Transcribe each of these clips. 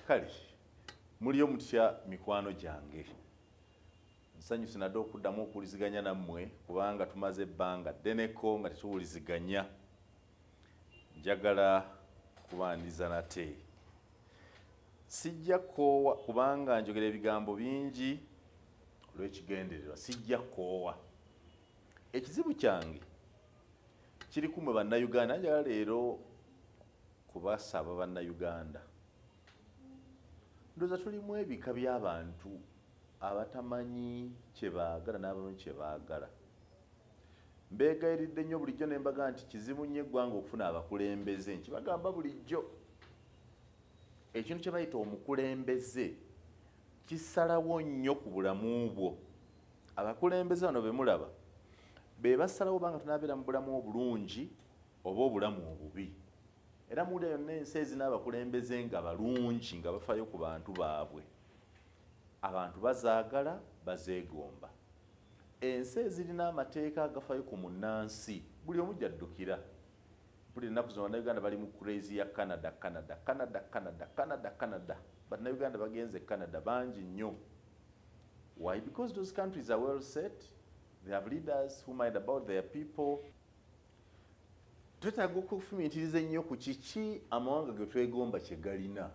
kale mulio mutya mikwano gyange, nsanyusi nadde okuddamu okuwuliziganya nammwe kubanga tumaze ebbanga ddeneko nga tetuwuliziganya. Njagala kubandiza nate, sijja koowa kubanga njogera ebigambo bingi olw'ekigendererwa, sijja koowa. Ekizibu kyange kiri kumwe bannayuganda. Njagala leero kubasaba bannayuganda, ndowooza tulimu ebika by'abantu abatamanyi kye baagala n'abamanyi kye baagala. Mbeegayiridde nnyo bulijjo ne mbaga nti kizibu nnyo eggwanga okufuna abakulembeze. Nkibagamba bulijjo, ekintu kye bayita omukulembeze kisalawo nnyo ku bulamu bwo. Abakulembeze bano be mulaba be basalawo banga tunaabeera mu bulamu obulungi oba obulamu obubi. Era muwulira yonna ensi ezina abakulembeze nga balungi, nga bafaayo ku bantu baabwe, abantu bazaagala, bazeegomba. Ensi ezirina amateeka agafaayo ku munnansi buli omu jaddukira. Buli ennaku zino bannayuganda bali mu crazy ya Canada. Bannayuganda bagenze Canada bangi nnyo. Why? Because those countries are well set. They have leaders who mind about their people. Twetaaga okufumiitiriza ennyo ku kiki amawanga ge twegomba kye galina.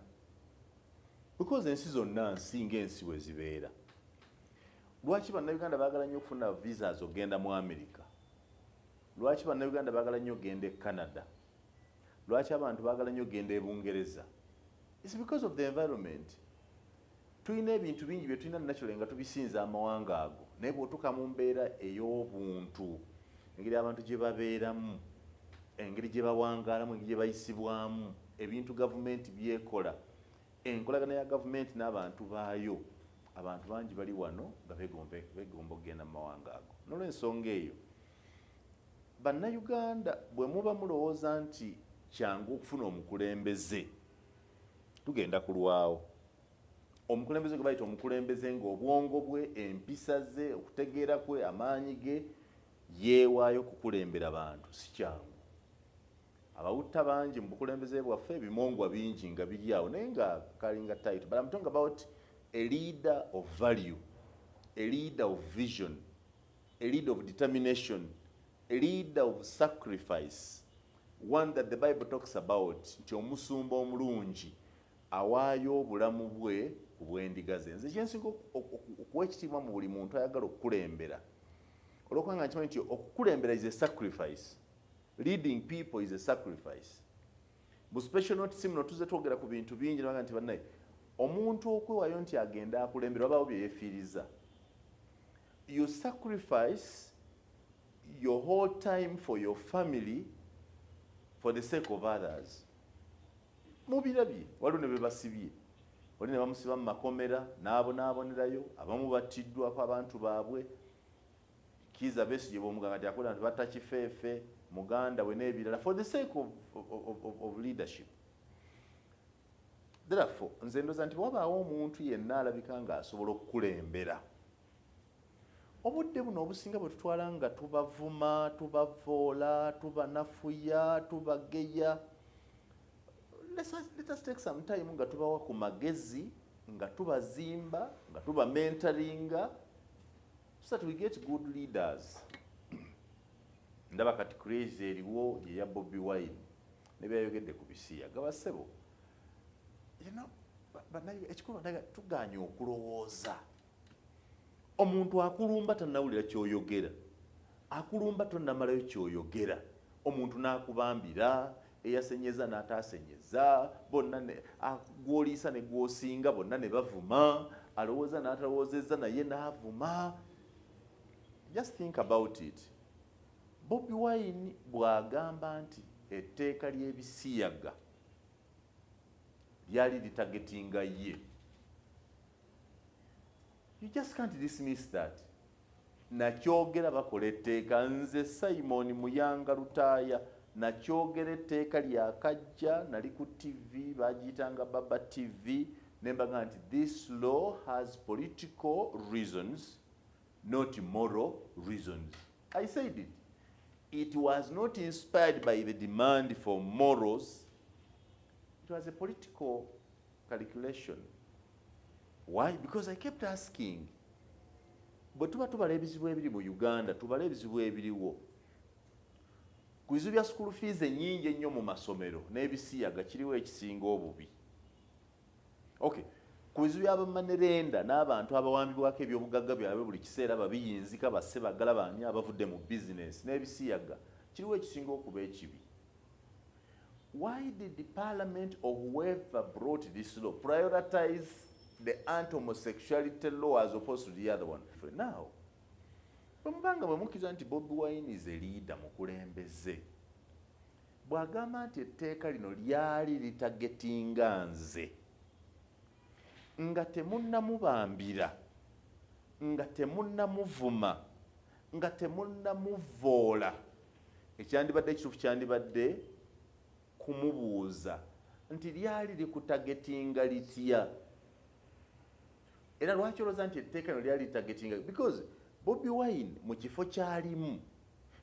Because ensi zonna nsi ng'ensi bwe zibeera. Lwaki bannayuganda baagala nnyo okufuna visas ogenda mu America? Lwaki bannayuganda baagala nnyo ogenda e Canada? Lwaki abantu baagala nnyo ogenda e Bungereza? It's because of the environment. Tulina ebintu bingi bye tulina naturally nga tubisinza amawanga ago, naye bw'otuuka mu mbeera ey'obuntu, engeri abantu gye babeeramu, engeri gye bawangaalamu, engeri gye bayisibwamu, ebintu gavumenti byekola, enkolagana ya gavumenti n'abantu baayo, abantu bangi bali wano nga beegomba okugenda mu mawanga ago. N'olw'ensonga eyo, bannayuganda bwe muba mulowooza nti kyangu okufuna omukulembeze, tugenda kulwawo. Omukulembeze gwe bayita omukulembeze ng'obwongo bwe, empisa ze, okutegeera kwe, amaanyi ge yeewaayo kukulembera bantu, si kyangu. Abawutta bangi mu bukulembeze bwaffe, ebimongwa bingi nga biri awo naye nga kalinga title. But I'm talking about a leader of value, a leader of vision, a leader of determination, a leader of sacrifice, one that the Bible talks about, nti omusumba omulungi awaayo obulamu bwe ku bw'endiga ze. Nze kyensinga okuwa ekitiibwa mu buli muntu ayagala okukulembera, olwokubanga nkimanyi nti okukulembera is a sacrifice. Leading people is a sacrifice. Mu special notice muno tuzze twogera ku bintu bingi nabaga nti bannaye, omuntu okwewaayo nti agenda akulembera wabaawo bye yeefiiriza. You sacrifice your whole time for your family for the sake of others. Mubirabye, waliwo ne be basibye, wali ne bamusiba mu makomera n'abonerayo, abamu battiddwako abantu baabwe. Kiza Besigye bw'omuganga nti akola nti batta Kifeefe, muganda we n'ebirala for the sake of leadership. Therefore, nze ndowooza nti wabaawo omuntu yenna alabika ng'asobola okukulembera, obudde buno obusinga bwe tutwala nga tubavuma, tubavoola, tubanafuya, tubageya. Let us take some time nga tubawa ku magezi, nga tubazimba, nga tuba mentoringa, so that we get good leaders. Ndaba kati crazy eriwo ye ya Bobi Wine ne byayogedde ku bisiya gabasebo. Ekikulu tuganye okulowooza. Omuntu akulumba tannawulira ky'oyogera, akulumba tonnamalayo ky'oyogera. Omuntu n'akubambira, eyasenyeza n'ataasenyeza, bonna gw'oliisa ne gw'osinga bonna ne bavuma, alowooza n'atalowoozezza naye n'avuma. Just think about it. Bobi Wine bw'agamba nti etteeka ly'ebisiyaga lyali litagetinga ye, you just can't dismiss that. Nakyogera bakola etteeka, nze Simon Muyanga Luttaya nakyogera etteeka lyakajja, nali ku TV bagiyitanga Baba TV, nembaga nti this law has political reasons, not moral reasons. I said it. It was not inspired by the demand for morals. It was a political calculation. Why? Because I kept asking, bwe tuba tubala ebizibu ebiri mu Uganda, tubala ebizibu ebiriwo. Ku bizibu bya school fees ennyingi ennyo mu masomero n'ebisiyaga kiriwo ekisinga obubi. Okay. Ku bizibu by'abamanerenda n'abantu abawambibwako ebyobugagga byabwe buli kiseera babiyinzika basse bagala baani abavudde mu business n'ebisiyaga kiriwo ekisinga okuba ekibi. Why did the parliament or whoever brought this law prioritize the anti-homosexuality law as opposed to the other one? Now, bwemubanga bwe mukkiriza nti Bobi Wine is a leader mukulembeze, bw'agamba nti etteeka lino lyali litagetinga nze, nga temunnamubambira, nga temunnamuvuma, nga temunnamuvoola, ekyandibadde ekituufu kyandibadde kumubuuza nti lyali likutagetinga litya. Era lwaki olowooza nti etteeka lino lyali litagetinga? Because Bobi Wine mu kifo kyalimu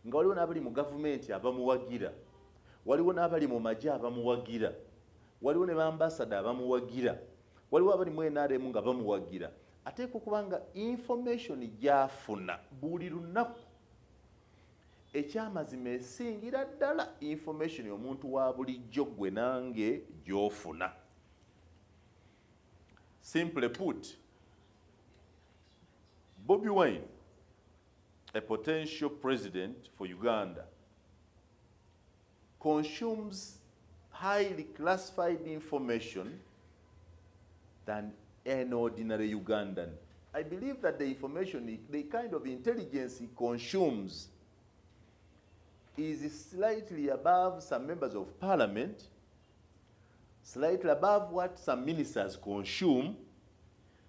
nga waliwo n'abali mu gavumenti abamuwagira, waliwo n'abali mu magye abamuwagira, waliwo ne bambasada abamuwagira, waliwo abali mu NRM nga bamuwagira, ateeka okuba nga information gy'afuna buli lunaku ekyamazima esingira ddala information omuntu wa bulijjo gwe nange gy'ofuna. Simply put, Bobi Wine, a potential president for Uganda, consumes highly classified information than an ordinary Ugandan. I believe that the information, the kind of intelligence he consumes is slightly above some members of parliament, slightly above what some ministers consume,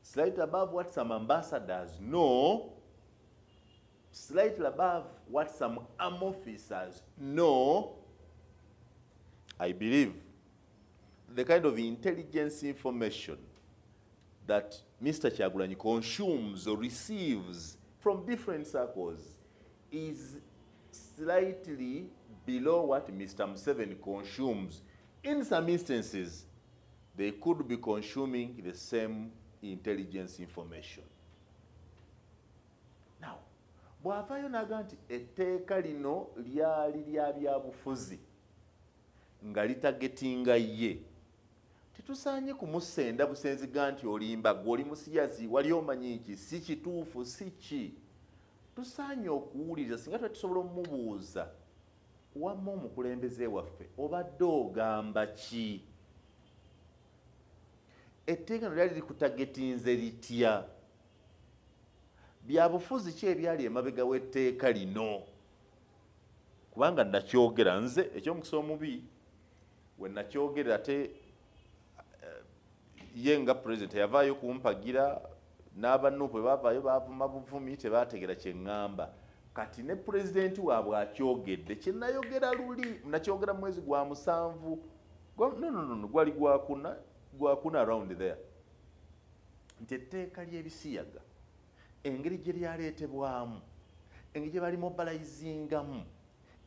slightly above what some ambassadors know, slightly above what some armed officers know. I believe the kind of intelligence information that Mr. Kyagulanyi consumes or receives from different circles is slightly below what Mr. Museveni consumes. In some instances, they could be consuming the same intelligence information. Now, bw'avaayo n'agamba nti etteeka lino lyali lya byabufuzi nga litagetinga ye, tetusaanye kumusenda busenziga nti olimba gwe oli musiyazi wali omanyi nti si kituufu si ki. Tusaanye okuwuliriza singa tuba tusobola omumubuuza, wamma omukulembeze waffe obadde ogamba ki? Etteeka lino lyali likutagetinze litya? Byabufuzi ki ebyali emabega w'etteeka lino? Kubanga nakyogera nze eky'omukisa omubi we nakyogera ate ye nga president yavaayo kumpagira n'abannupu bwe baavaayo baavuma buvumi tebaategera kye ŋŋamba. Kati ne pulezidenti waabwe akyogedde kye nayogera luli nakyogera mu mwezi gwa musanvu gwali gwakuna around there nti etteeka ly'ebisiyaga engeri gye lyaleetebwamu, engeri gye bali mobilizingamu,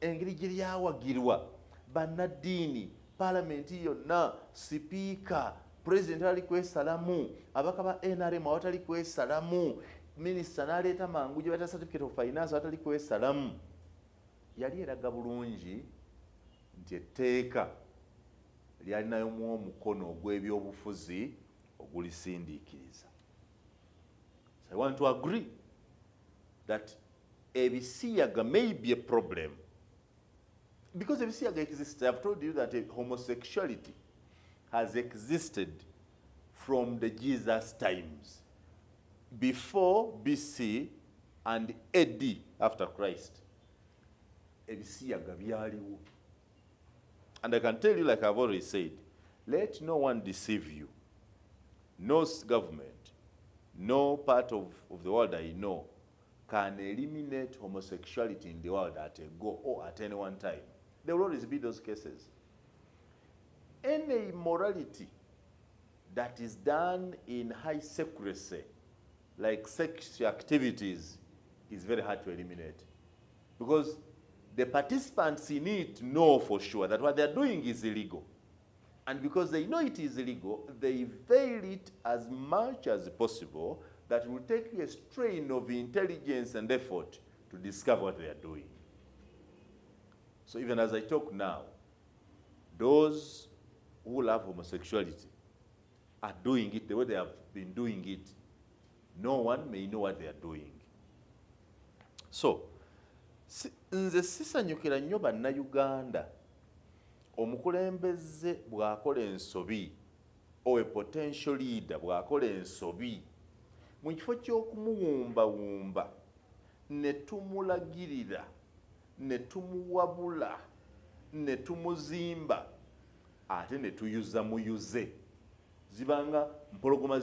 engeri gye lyawagirwa bannaddiini, paalamenti yonna, sipiika, pulezidenti ali kwesalamu, abaka ba NRM awatali kwesalamu, minisita n'aleeta mangu gye bata certificate of finance awatali kwesalamu. Yali eraga bulungi nti etteeka lyalinayo mu omukono ogw'ebyobufuzi ogulisindiikiriza. So I want to agree that ebisiyaga may be a problem because ebisiyaga exists. I have told you that homosexuality has existed from the Jesus times, before BC and AD after Christ. Ebisiyaga byaliwo. And I can tell you, like I've already said, let no one deceive you. No government, no part of the world I know can eliminate homosexuality in the world at a go or at any one time. There will always be those cases. Any immorality that is done in high secrecy, like sexual activities, is very hard to eliminate. Because the participants in it know for sure that what they're doing is illegal. And because they know it is illegal, they veil it as much as possible. That will take a strain of intelligence and effort to discover what they are doing. So even as I talk now, those who love homosexuality are doing it the way they have been doing it. No one may know what they are doing. So, nze sisanyukira nnyo bannayuganda omukulembeze bw'akola ensobi or a potential leader bw'akola ensobi mu kifo ky'okumuwumbawumba ne tumulagirira ne tumuwabula ne tumuzimba ate ne tuyuza muyuze zibanga mpologoma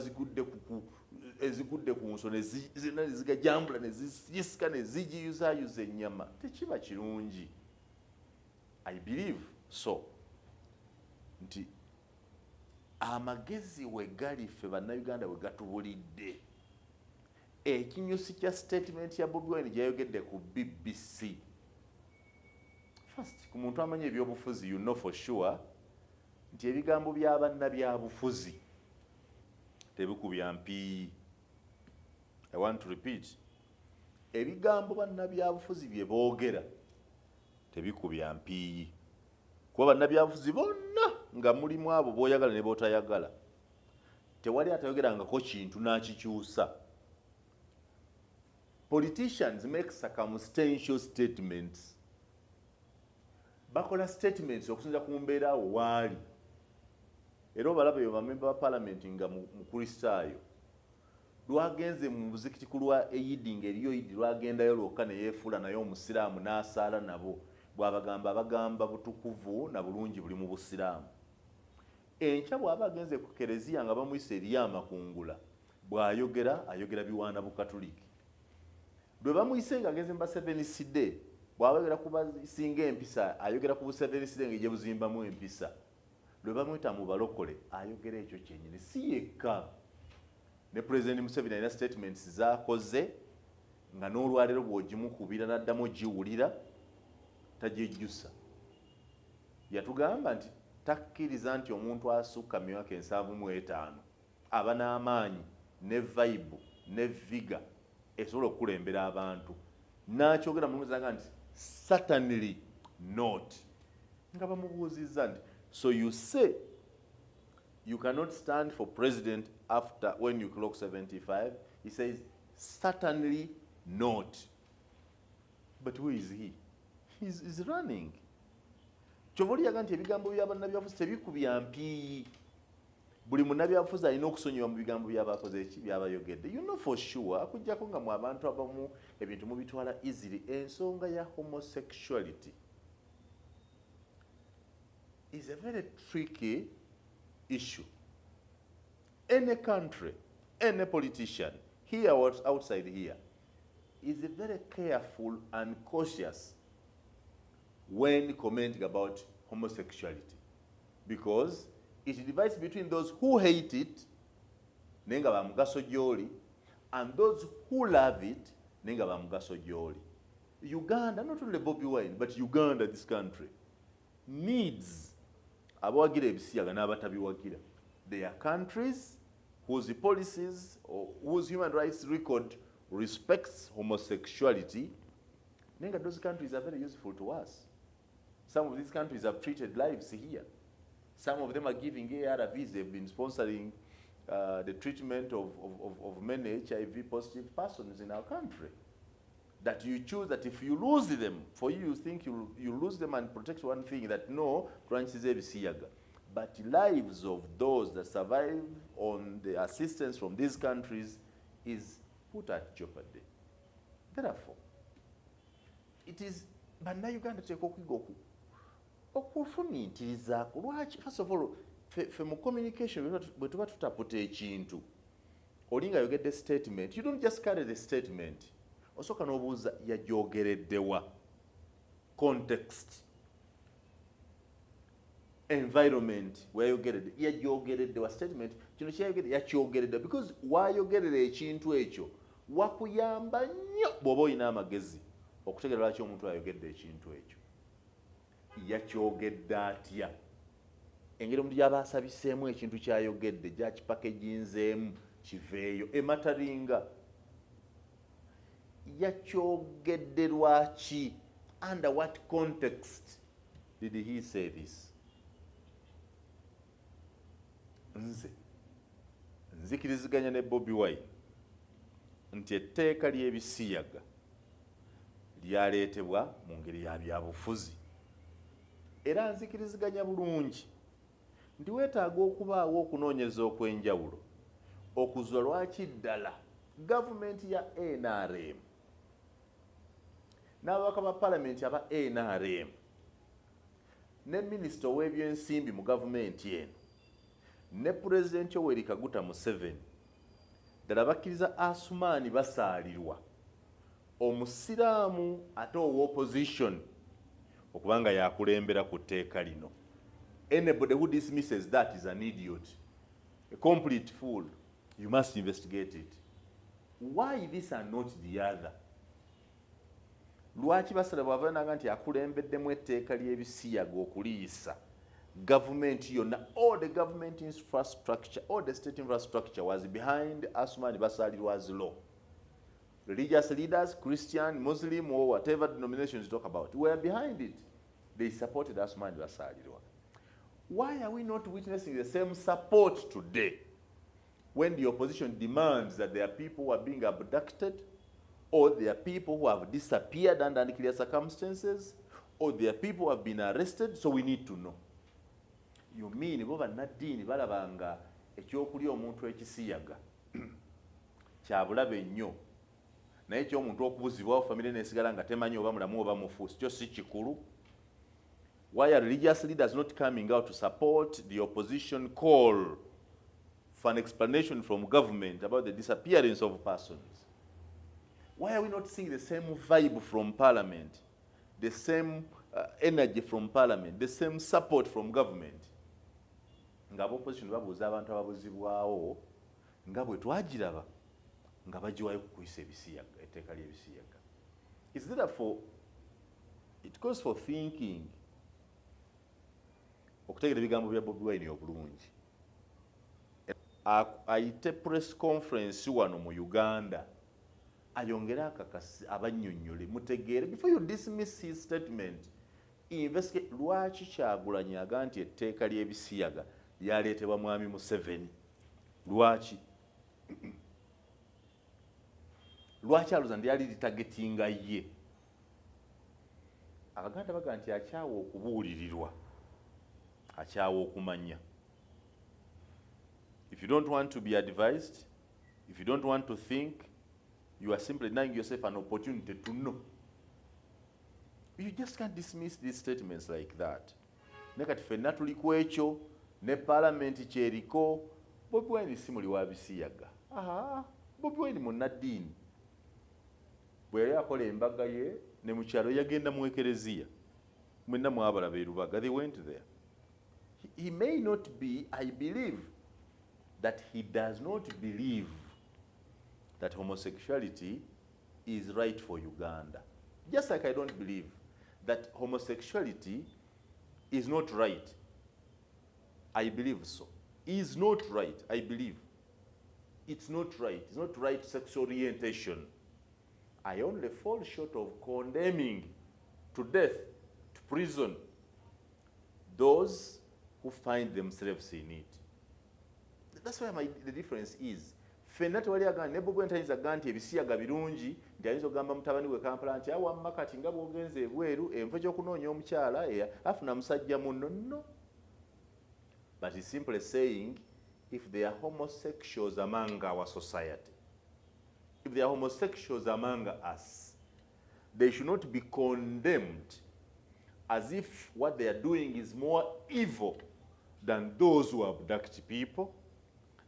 ezigudde ku nso ne zigajambula ne ziyisika ne zigiyuzayuza ennyama tekiba kirungi. I believe so nti amagezi we gali ffe bannayuganda we gatubulidde. Ekinyusi kya statement ya Bobi Wine gyayogedde ku BBC. First, ku muntu amanya ebyobufuzi, you know for sure nti ebigambo by'abannabyabufuzi tebikubya mpiiyi. I want to repeat. Ebigambo bannabyabufuzi bye boogera tebikubya mpiiyi. Kuba bannabyabufuzi bonna nga mulimu abo b'oyagala ne b'otayagala. Tewali atayogerangako kintu n'akikyusa. Politicians make circumstantial statements. Bakola statements okusinza ku mbeera awo waali. Era obalaba eyo bamemba ba parliament nga mukristaayo. Lwagenze mu muzikiti ku lwa Eid ng'eriyo Eid lwagendayo lwokka ne yeefuula naye omusiraamu n'asaala nabo. Bw'abagamba abagamba butukuvu na bulungi buli mu busiraamu. Enkya bw'aba agenze ku kereziya nga bamuyisa eriyo amakungula. Bw'ayogera ayogera biwaana bukatuliki. Lwe bamuyise nga agenze mba seveniside bw'abayogera ku basinga empisa ayogera ku buseveniside ng'ejje buzimbamu empisa. Lwe bamuyita mu balokole ayogera ekyo kyennyini si yekka. Ne President Museveni alina statements z'akoze nga n'olwaleero bw'ogimukubira n'addamu ogiwulira tagyejjusa. Yatugamba nti takkiriza nti omuntu asukka myaka 75 aba n'amaanyi ne vibe ne viga esobola okukulembera abantu. N'akyogera mu luzanga nti certainly not. Nga bamubuuzizza nti so you say you cannot stand for president after when you clock 75? He says certainly not. But who is he? He's running. Kyova oliyaga nti ebigambo by'abannabyabufuzi tebikubya mpiiyi. Buli munnabyabufuzi alina okusonyiwa mu bigambo by'abakoze eki by'abayogedde. You know for sure akujjako nga mu abantu abamu ebintu mubitwala easily. Ensonga ya homosexuality is a very tricky issue. Any country, any politician, here or outside here, is very careful and cautious when commenting about homosexuality, because it divides between those who hate it, nenga ba mugaso gyoli, and those who love it, nenga ba mugaso gyoli. Uganda, not only Bobi Wine, but Uganda, this country, needs abawagira ebisiyaga n'abatabiwagira. They are countries whose policies or whose human rights record respects homosexuality. Nenga those countries are very useful to us. Some of these countries have treated lives here. Some of them are giving ARVs. They've been sponsoring the treatment of many HIV positive persons in our country. That you choose that if you lose them, for you think you lose them and protect one thing, that no, but lives of those that survive on the assistance from these countries is put at jeopardy. Therefore, it is bannayuganda teeka okwiga okufumiitirizaako. Lwaki? First of all, fe mu communication bwe tuba tutaputa ekintu oli nga yogedde statement, you don't just carry the statement. Osooka n'obuuza yagyogereddewa, context, environment weyayogeredde, yagyogereddewa statement, kino kyayogedde yakyogeredde, because wayogerera ekintu ekyo wakuyamba nnyo bw'oba olina amagezi okutegeera lwaki omuntu ayogedde ekintu ekyo. Yakyogedde atya? engeri omuntu gy'abasabiseemu ekintu kyayogedde gyakipakeginzeemu kiveeyo emataringa yakyogedde lwaki, under what context did he say this? Nzikiriziganya ne Bobi Wine nti etteeka ly'ebisiyaga lyaleetebwa mu ngeri ya byabufuzi, era nzikiriziganya bulungi nti weetaaga okubaawo okunoonyeza okw'enjawulo okuzuula lwaki ddala gavumenti ya NRM n'ababaka ba palamenti aba NRM ne minisita ow'ebyensimbi mu gavumenti eno ne pulezidenti Yoweri Kaguta Museveni ddala bakkiriza Asumaani basaalirwa omusiraamu ate ow'opposition okuba nga yakulembera ku tteeka lino. Anybody who dismisses that is an idiot, a complete fool. You must investigate it. Why this and not the other? Lwaki basala bw'avananga nti akulembeddemu etteeka ly'ebisiyaga okuliisa gavumenti yonna, all the government infrastructure, all the state infrastructure was behind Asumaani Basalirwa's law. Religious leaders, Christian, Muslim, or whatever denominations you talk about, were behind it. They supported Asumaani Basalirwa. Why are we not witnessing the same support today when the opposition demands that there are people who are being abducted, or there are people who have disappeared under unclear circumstances, or there are people who have been arrested? So we need to know. You mean bo bannaddiini balabanga ekyokulya omuntu ekisiyaga kyabulabe nnyo, naye ekyomuntu okubuzibwawo famire nesigala nga temanyi oba mulamu oba mufu, kyo si kikulu? Why are religious leaders not coming out to support the opposition call for an explanation from government about the disappearance of persons? Why are we not seeing the same vibe from parliament, the same energy from parliament, the same support from government? Nga opposition babuuza abantu ababuzibwawo nga bwe twagiraba nga bagiwayo kukuyisa ebisiyaga, etteeka ly'ebisiyaga. Is therefore, it calls for thinking, okutegera ebigambo bya Bobi Wine obulungi. Ayite press conference wano mu Uganda ayongere akakasi abannyonnyole mutegeere, before you dismiss his statement, investigate lwaki Kyagulanyi aga nti etteeka ly'ebisiyaga lyaleetebwa mwami Museveni. Lwaki alowooza nti yali litagetinga ye? Abaganda baga nti akyawa okubuulirirwa, akyawa okumanya. If you don't want to be advised, if you don't want to think, you are simply denying yourself an opportunity to know. You just can't dismiss these statements like that. Nekati ffenna tuli ku ekyo ne parliament kyeriko. Bobi Wine si muli wa bisiyaga. Bobi Wine munnaddiini. Bwe yali akola embaga ye ne mu kyalo yagenda mu ekereziya. Mwenna mwabalaba e Lubaga. They went there. He may not be, I believe, that he does not believe that homosexuality is right for Uganda. Just like I don't believe that homosexuality is not right. I believe so. Is not right, I believe. It's not right. It's not right sexual orientation. I only fall short of condemning to death, to prison, those who find themselves in it. That's where the difference is. Ffenna tewali agamba ne Bobi Wine tayinza gamba nti ebisiyaga birungi, nti ayinza okugamba mutabani we Kampala nti awamma kati nga bw'ogenze ebweru envo gy'okunoonya omukyala afuna musajja munno. No. But he's simply saying, if there are homosexuals among our society, if there are homosexuals among us, they should not be condemned as if what they are doing is more evil than those who abduct people,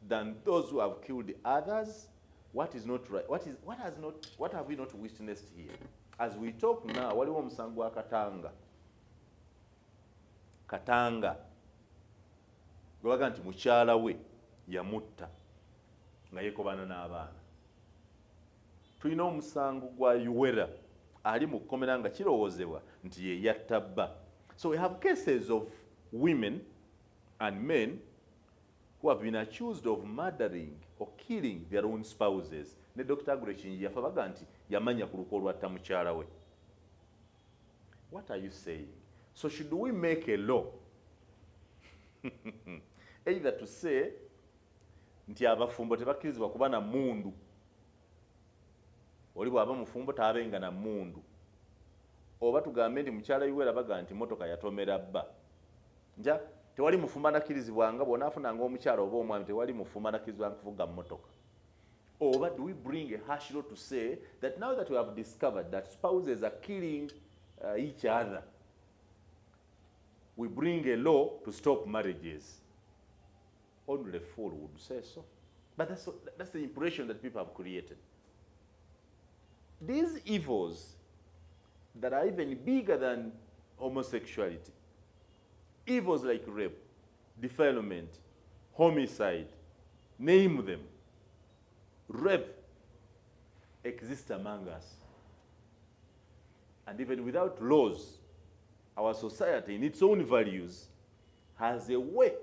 than those who have killed others. What is not right? What have we not witnessed here? As we talk now, waliwo omusango wa Katanga gwaga nti mukyala we yamutta nga yeekobana n'abaana. Tulina omusango gwa Yuwera ali mu kkomera nga kirowoozebwa nti ye yatta bba. So we have cases of women and men who have been accused of murdering or killing their own spouses. Ne Dr. Agrechinji yafa baga nti yamanya ku lukwo lwatta mukyala we. What are you saying? So should we make a law either to say nti abafumbo tebakkirizibwa kuba na mmundu, oli bw'aba mufumbo taabenga na mmundu, oba tugambe nti mukyala Yuwera baga nti motoka yatomera bba, nja tewali mufumbo anakkirizibwanga bw'onaafunanga omukyala oba omwami tewali mufumbo anakkirizibwanga kuvuga mu motoka? Oba do we bring a harsh law to say that now that we have discovered that spouses are killing each other, we bring a law to stop marriages? Only a fool would say so. But that's the impression that people have created. These evils that are even bigger than homosexuality, evils like rape, defilement, homicide, name them, rape exist among us. And even without laws, our society, in its own values, has a way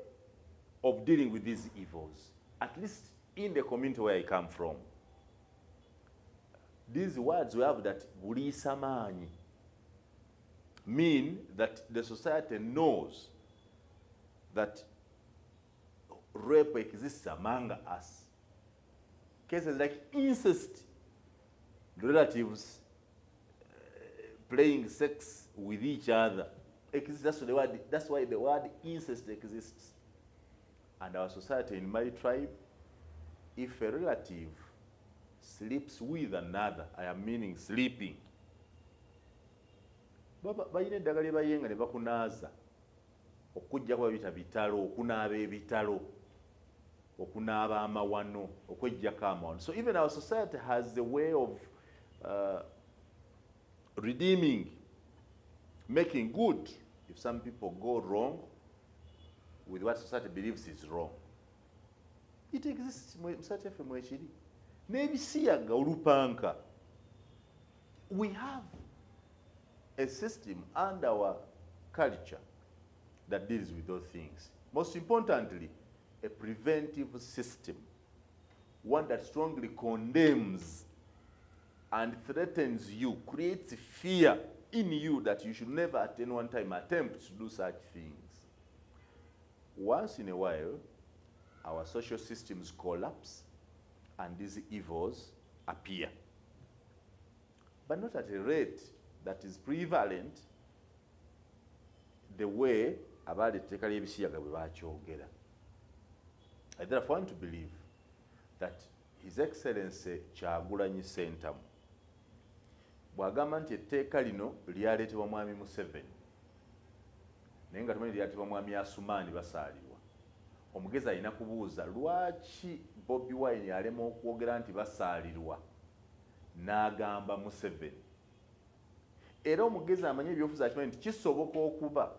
of dealing with these evils, at least in the community where I come from. These words we have that bulisamani mean that the society knows that rape exists among us. Cases like incest, relatives playing sex with each other exists. That's why the word incest exists. And our society, in my tribe, if a relative sleeps with another, I am meaning sleeping, bayina eddagala lye bayenga ne bakunaaza okujjako babiyita bitalo, okunaaba ebitalo, okunaaba amawano, okweggyako amawano. So even our society has a way of redeeming, making good if some people go wrong with what society believes is wrong. It exists musati yaffe mwekiri. N'ebisiyaga olupanka. We have a system under our culture that deals with those things. Most importantly, a preventive system, one that strongly condemns and threatens you, creates fear in you that you should never at any one time attempt to do such things. Once in a while, our social systems collapse and these evils appear, but not at a rate that is prevalent the way abaali etteeka ly'ebisiyaga bwe baakyogera. I therefore want to believe that His Excellency Kyagulanyi Ssentamu bw'agamba nti etteeka lino lyaleetebwa mwami Museveni naye nga tumanyi lyaleetebwa mwami Asumaani basaalirwa, omugezi alina kubuuza lwaki Bobi Wine yalema okwogera nti basaalirwa n'agamba Museveni. Era omugezi amanyi ebyobufuzi akimanyi nti kisoboka okuba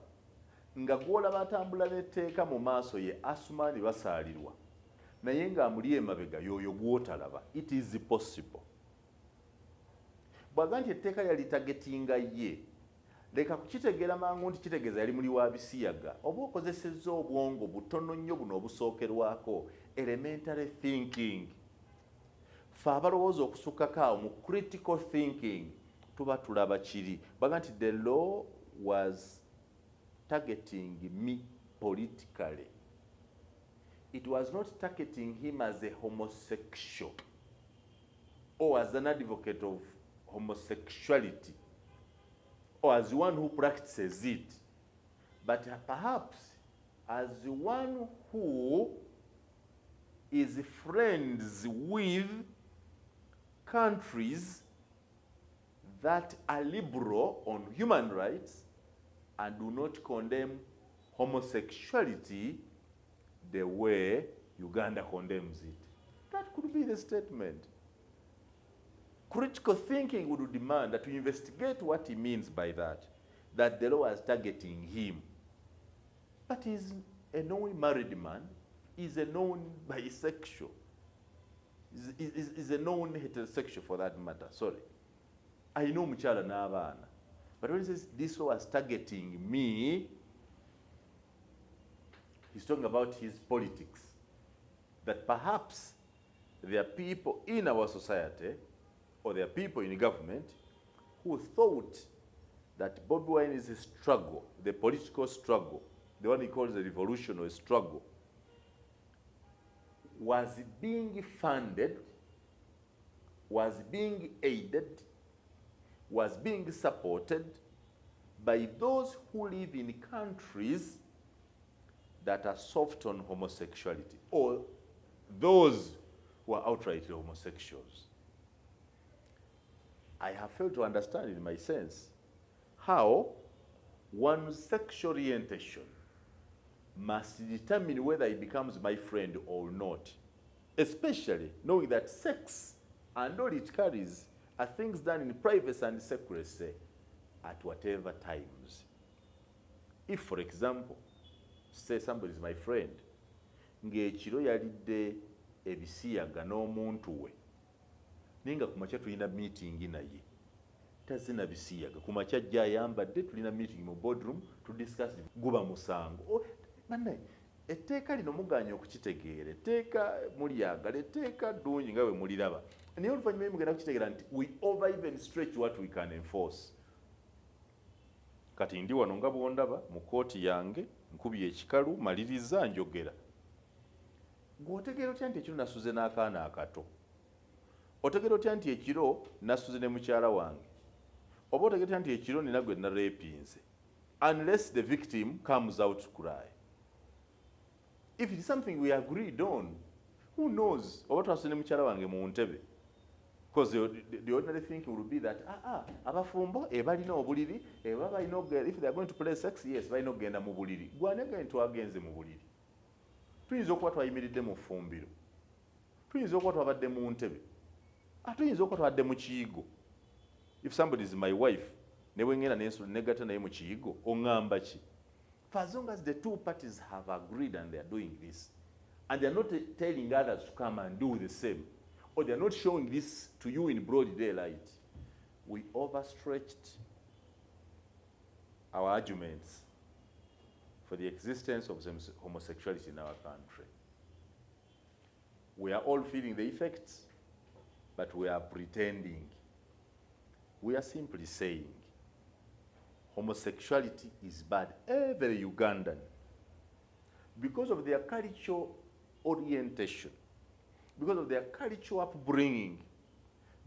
nga gw'olaba atambula n'etteeka mu maaso ye Asumaani basaalirwa naye ng'amuli emabega y'oyo gw'otalaba. It is possible. Bw'aga nti etteeka yalitagetinga ye, leka kukitegeera mangu nti kitegeeza yali muli wa bisiyaga, oba okozesezza obwongo butono nnyo buno obusookerwako, elementary thinking. Ffe abalowooza okusukkako awo mu critical thinking tuba tulaba kiri. Bw'aga nti the law was targeting me politically. It was not targeting him as a homosexual or as an advocate of homosexuality or as one who practices it, but perhaps as one who is friends with countries that are liberal on human rights and do not condemn homosexuality the way Uganda condemns it. That could be the statement. Critical thinking would demand that we investigate what he means by that the law is targeting him. But he's a known married man, he's a known bisexual, he's a known heterosexual for that matter, sorry. I know mukyala n'abaana. But when he says this law was targeting me, He's talking about his politics. That perhaps there are people in our society, or there are people in government, who thought that Bobi Wine is a struggle, the political struggle, the one he calls the revolutionary struggle, was being funded, was being aided, was being supported by those who live in countries that are soft on homosexuality, or those who are outrightly homosexuals. I have failed to understand in my sense how one's sexual orientation must determine whether he becomes my friend or not, especially knowing that sex and all it carries are things done in privacy and secrecy at whatever times. If, for example, say somebody is my friend, ng'ekiro yalidde ebisiyaga n'omuntu we, ninga kumakya tulina meeting naye, tazina bisiyaga, kumakya ajja ayambadde, tulina meeting mu boardroom to discuss, guba musango. Bannaye, etteeka lino muganya okukitegeera, etteeka mulyagala, etteeka ddungi nga bwe muliraba, naye oluvannyuma mugenda kukitegeera nti we over even stretch what we can enforce. Kati ndi wano nga bw'ondaba mu kooti yange, nkubye ekikalu, maliriza njogera. Ng'otegeera otya nti ekiro nasuze n'akaana akato? Otegeera otya nti ekiro nasuze ne mukyala wange? Oba otegeera otya nti ekiro nina gwe nareepinze? Unless the victim comes out to cry. If it is something we agreed on, who knows? Oba twasuze ne mukyala wange mu ntebe. Because the ordinary thinking would be that, abafumbo, balina obuliri, if they are going to play sex, yes, balina okugenda mu buliri. Gwane gwe twagenze mu buliri. Tuyinza okuba twayimiridde mu ffumbiro. Tuyinza okuba twabadde mu ntebe. Tuyinza okuba twabadde mu kiyigo. If somebody is my wife, ne bwe ngenda negatta naye mu kiyigo, oŋŋamba ki? For as long as the two parties have agreed and they are doing this, and they are not telling others to come and do the same, or they are not showing this to you in broad daylight, we overstretched our arguments for the existence of homosexuality in our country. We are all feeling the effects, but we are pretending. We are simply saying homosexuality is bad. Every Ugandan, because of their cultural orientation, because of their cultural upbringing,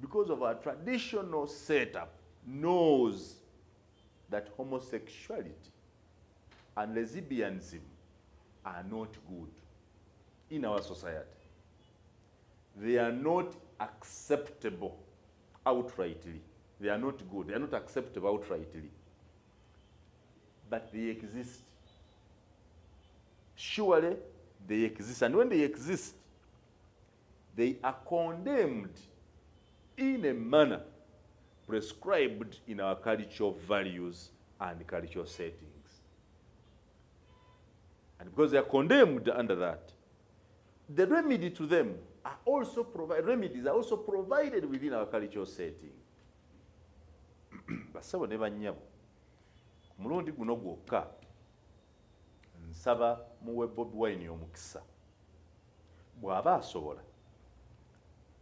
because of our traditional setup, knows that homosexuality and lesbianism are not good in our society. They are not acceptable outrightly. They are not good. They are not acceptable outrightly. But they exist. Surely they exist. And when they exist, they are condemned in a manner prescribed in our cultural values and cultural settings. And because they are condemned under that, the remedy to them are also remedies are also provided within our cultural setting. Basabo ne bannyabo, ku mulundi guno gwokka nsaba muwe Bobi Wine omukisa, bw'aba asobola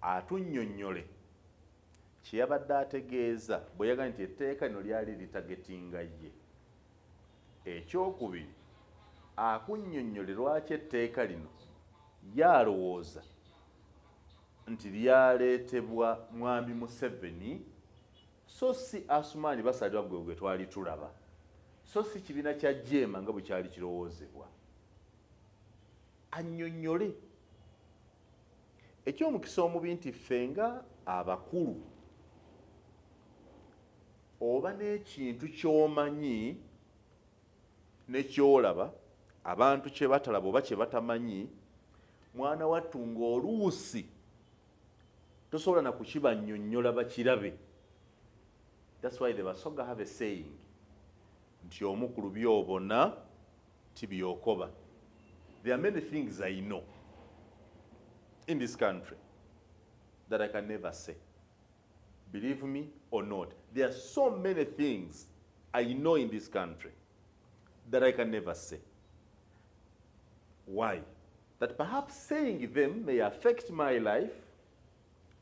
atunnyonnyole kye yabadde ategeeza bwe yagaa nti etteeka lino lyali litagetinga ye. Ekyokubiri, akunnyonnyole lwaki etteeka lino yalowooza nti lyaleetebwa mwami Museveni, so si Asumaani basalirwa gwe twali tulaba, so si kibiina kya Jeema nga bwe kyali kirowoozebwa. Annyonnyole eky'omukisa omubi nti ffe nga abakulu oba n'ekintu ky'omanyi ne ky'olaba, abantu kye batalaba oba kye batamanyi, mwana wattu ng'oluusi tosobola na kukibannyonnyola bakirabe. That's why the Basoga have a saying, nti omukulu by'obona ti by'okoba. There are many things I know in this country that I can never say. Believe me or not, there are so many things I know in this country that I can never say. Why? That perhaps saying them may affect my life,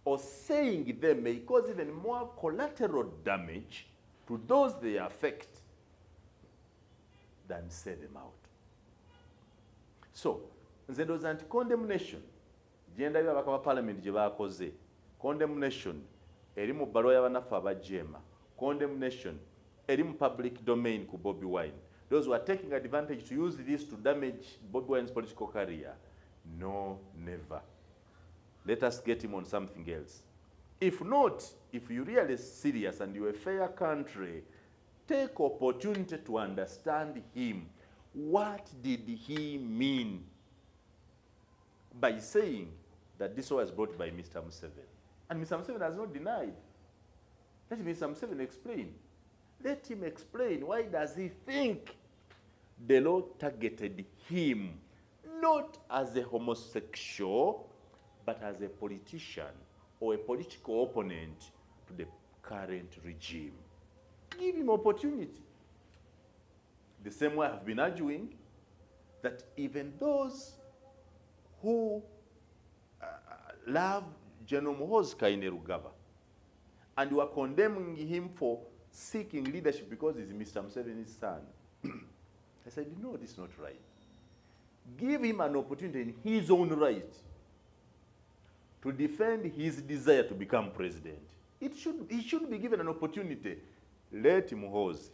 or saying them may cause even more collateral damage to those they affect than say them out. So, nze ndowooza nti condemnation gyendabye abaka ba parliament gye baakoze, condemnation eri mu bbaluwa y'abannaffe abajeema, condemnation eri mu public domain ku Bobi Wine. Those who are taking advantage to use this to damage Bobi Wine's political career, no, never. Let us get him on something else. If not, if you're really serious and you're a fair country, take opportunity to understand him. What did he mean by saying that this was brought by Mr. Museveni? And Mr. Museveni has not denied. Let Mr. Museveni explain. Let him explain. Why does he think the law targeted him, not as a homosexual, but as a politician or a political opponent to the current regime? Give him opportunity. The same way I've been arguing that even those who love General Muhoozi Kainerugaba and who are condemning him for seeking leadership because he's Mr. Museveni's son, I said, no, this is not right. Give him an opportunity in his own right to defend his desire to become president. He should be given an opportunity. Let Muhoozi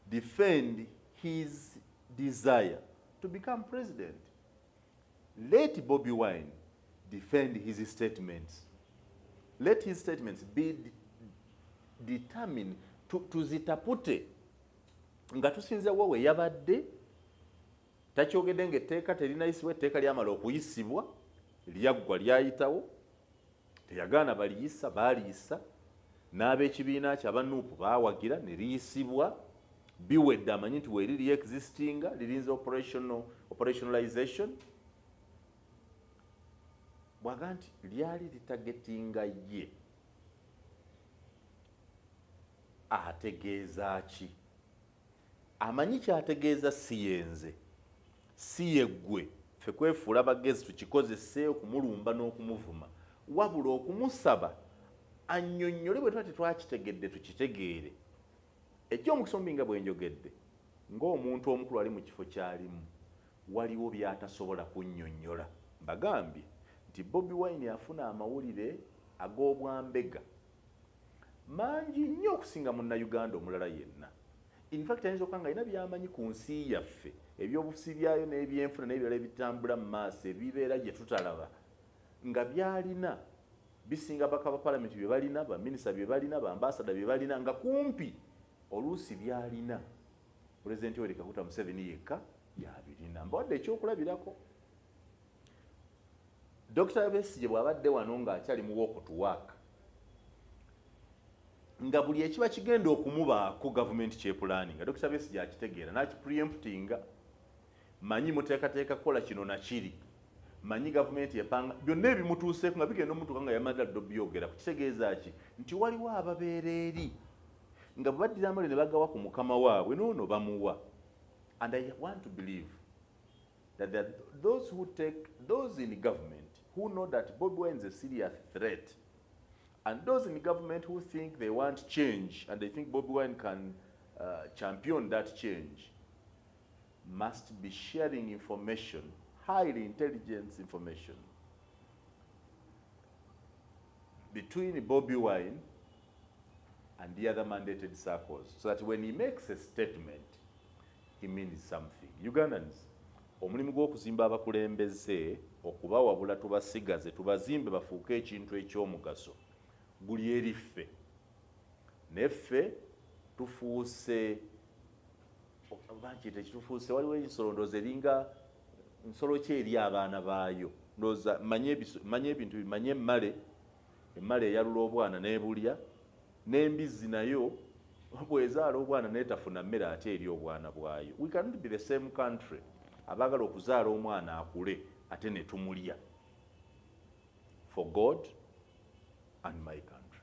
defend his desire to become president. Let Bobi Wine defend his statements. Let his statements be determined tuzitapute nga tusinze wawe yabadde takyogedde ng'etteeka terinayisibwa, etteeka lyamala okuyisibwa lyaggwa lyayitawo, teyagaana baliyisa, baaliyisa, n'ab'ekibiina kye abanuupu baawagira ne liyisibwa, biwedde amanyi nti weeriri existinga lirinze operationalization. Bwaga nti lyali litagetinga ye, ategeeza ki? Amanyi kyategeeza si yenze, si yeggwe, ffe kwefuula bagezi tukikozese okumulumba n'okumuvuma, wabula okumusaba annyonnyole bwe tuba tetwakitegedde tukitegeere. Eky'omukisa omubi nga bwe njogedde, ng'omuntu omukulu ali mu kifo ky'alimu, waliwo by'atasobola kunnyonnyola. Mbagambye nti Bobi Wine afuna amawulire ag'obwambega mangi nnyo okusinga munnayuganda omulala yenna. In fact, ayinza okuba nga alina by'amanyi ku nsi yaffe, ebyobufuzi byayo n'ebyenfuna n'ebirala ebitambula mu maaso ebibeera gye tutalaba, nga by'alina bisinga baka ba palamenti bye balina, baminisita bye balina, bambasada bye balina, nga kumpi oluusi by'alina Pulezidenti Yoweri Kaguta Museveni yekka y'abirina. Mbawadde ekyokulabirako. Dr. Besigye bw'abadde wano ng'akyali mu walk to work, nga buli ekiba kigenda okumubaako gavumenti kyepulaninga, Dr. Besigye akitegeera n'akipreemptinga. Manyi muteekateeka kukola kino na kiri, manyi gavumenti epanga byonna ebimutuuseeko nga bigenda omutuuka nga yamalira ddo byogera. Kukitegeeza ki? Nti waliwo ababeera eri nga bwe baddira amale ne bagawa ku mukama waabwe noono bamuwa. And I want to believe that there are those in government who know that Bobi Wine is a serious threat, and those in government who think they want change and they think Bobi Wine can champion that change must be sharing information, highly intelligent information, between Bobi Wine and the other mandated circles, so that when he makes a statement, he means something. Ugandans, omulimu gw'okuzimba abakulembeze, okubawabula tubasigaze, tubazimbe bafuuke ekintu eky'omugaso, guli eri ffe. Neffe tufuuse tufuuse waliwo ensolo ndoozi eringa nsolo ki eri abaana baayo. Ndooza manye ebintu bimanye emmale eyalula obwana n'ebulya, n'embizzi nayo bwezaala obwana n'etafuna mmere ate eri obwana bwayo. We cannot be the same country abaagala okuzaala omwana akule ate ne tumulya. For God and my country.